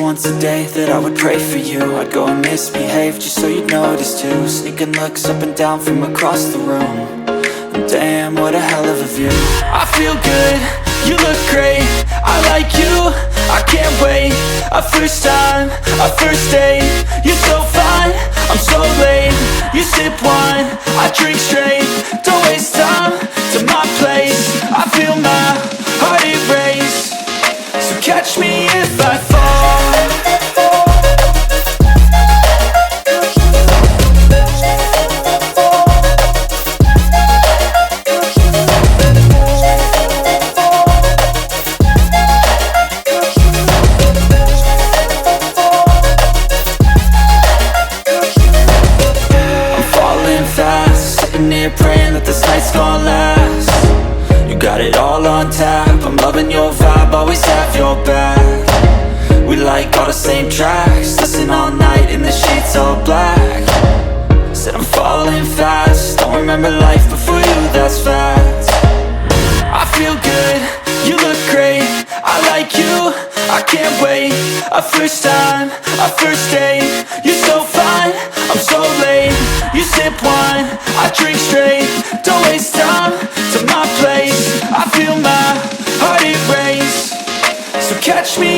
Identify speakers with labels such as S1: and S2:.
S1: once a day that I would pray for you. I'd go and misbehave just so you'd notice too. Sneaking looks up and down from across the room. And damn, what a hell of a view. I feel good, you look great, I like you, I can't wait. A first time, a first date, you're so fine, I'm so late. You sip wine, I drink straight, don't waste time to my place. I feel my heart erase, so catch me if I fall. Sitting here praying that this night's gonna last. You got it all on tap, I'm loving your vibe, always have your back. We like all the same tracks, listen all night in the sheets all black. Said I'm falling fast, don't remember life before you, that's fact. I feel good, you look great, I like you, I can't wait. A first time, a first date, you're so fine, I'm so late. You sip wine, I drink straight, don't waste time to my place. I feel my heart erase, so catch me